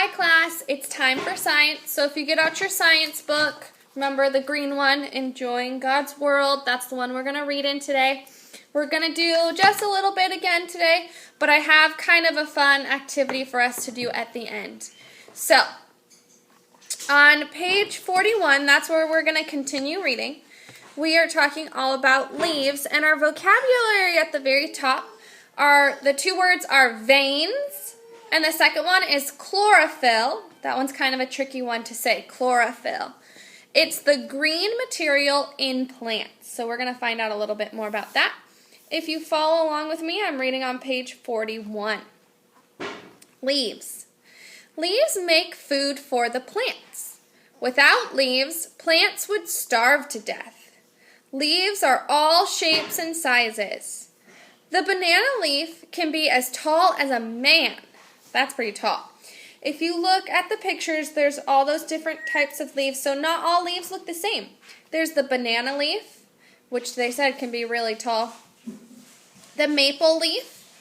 Hi class, it's time for science. So if you get out your science book, remember the green one, Enjoying God's World, that's the one we're going to read in today. We're going to do just a little bit again today, but I have kind of a fun activity for us to do at the end. So, on page 41, that's where we're going to continue reading. We are talking all about leaves, and our vocabulary at the very top are, the two words are veins, and the second one is chlorophyll. That one's kind of a tricky one to say, chlorophyll. It's the green material in plants. So we're going to find out a little bit more about that. If you follow along with me, I'm reading on page 41. Leaves. Leaves make food for the plants. Without leaves, plants would starve to death. Leaves are all shapes and sizes. The banana leaf can be as tall as a man. That's pretty tall. If you look at the pictures, there's all those different types of leaves, so not all leaves look the same. There's the banana leaf, which they said can be really tall. The maple leaf,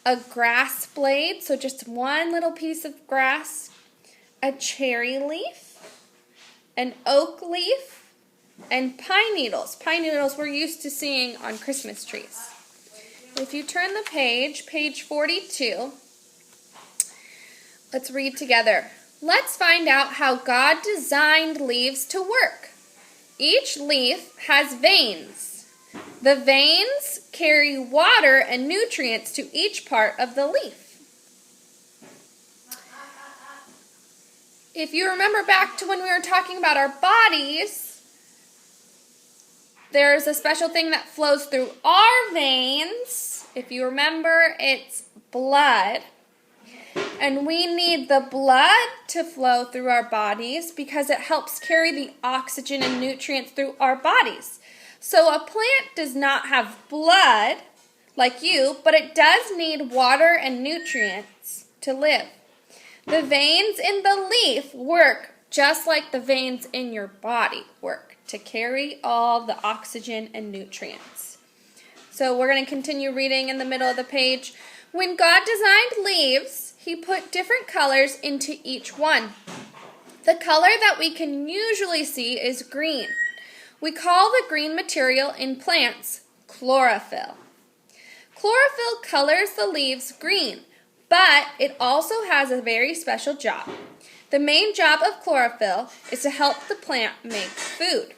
a grass blade, so just one little piece of grass, a cherry leaf, an oak leaf, and pine needles. Pine needles we're used to seeing on Christmas trees. If you turn the page, page 42, let's read together. Let's find out how God designed leaves to work. Each leaf has veins. The veins carry water and nutrients to each part of the leaf. If you remember back to when we were talking about our bodies, there's a special thing that flows through our veins. If you remember, it's blood. And we need the blood to flow through our bodies because it helps carry the oxygen and nutrients through our bodies. So a plant does not have blood like you, but it does need water and nutrients to live. The veins in the leaf work just like the veins in your body work to carry all the oxygen and nutrients. So we're going to continue reading in the middle of the page. When God designed leaves, He put different colors into each one. The color that we can usually see is green. We call the green material in plants chlorophyll. Chlorophyll colors the leaves green, but it also has a very special job. The main job of chlorophyll is to help the plant make food.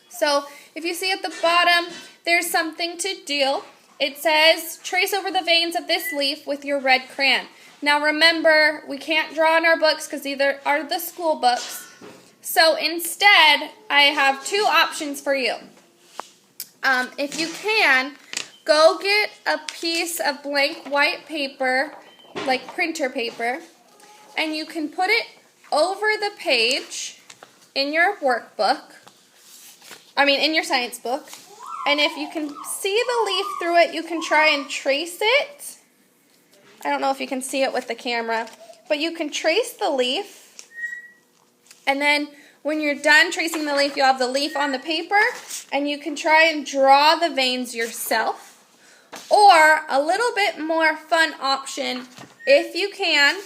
So if you see at the bottom, there's something to do. It says, trace over the veins of this leaf with your red crayon. Now remember, we can't draw in our books because these are the school books. So instead, I have two options for you. If you can, go get a piece of blank white paper, like printer paper, and you can put it over the page in your workbook. In your science book. And if you can see the leaf through it, you can try and trace it. I don't know if you can see it with the camera, but you can trace the leaf. And then when you're done tracing the leaf, you'll have the leaf on the paper, and you can try and draw the veins yourself. Or a little bit more fun option, if you can,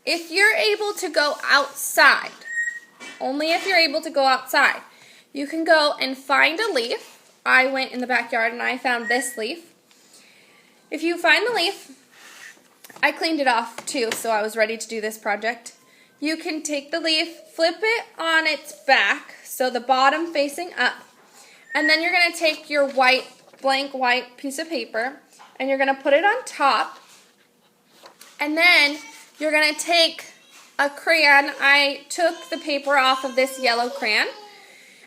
if you're able to go outside, only if you're able to go outside, you can go and find a leaf. I went in the backyard and I found this leaf. If you find the leaf, I cleaned it off too, so I was ready to do this project. You can take the leaf, flip it on its back, so the bottom facing up, and then you're going to take your blank white piece of paper, and you're going to put it on top, and then you're going to take a crayon. I took the paper off of this yellow crayon,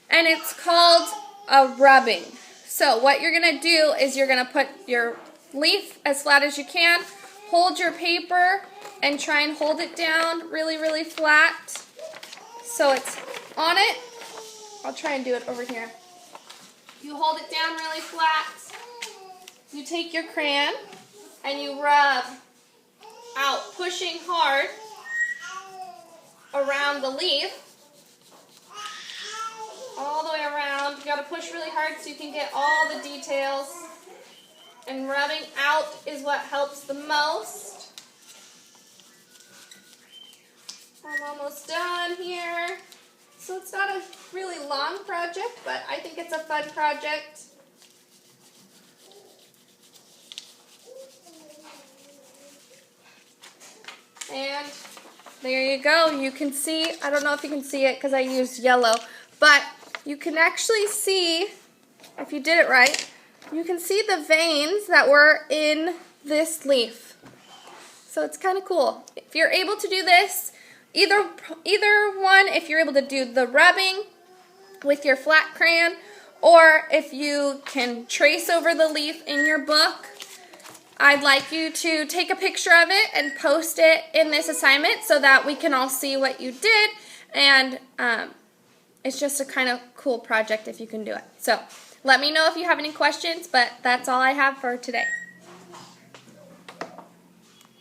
and it's called a rubbing. So what you're going to do is you're going to put your leaf as flat as you can, hold your paper, and try and hold it down really, really flat so it's on it. I'll try and do it over here. You hold it down really flat. You take your crayon and you rub out, pushing hard around the leaf. All the way around. You got to push really hard so you can get all the details. And rubbing out is what helps the most. So it's not a really long project, but I think it's a fun project. And there you go. You can see, I don't know if you can see it because I used yellow, but you can actually see, if you did it right, you can see the veins that were in this leaf. So it's kind of cool. If you're able to do this, either one, if you're able to do the rubbing with your flat crayon, or if you can trace over the leaf in your book, I'd like you to take a picture of it and post it in this assignment so that we can all see what you did, and it's just a kind of cool project if you can do it. So let me know if you have any questions, but that's all I have for today.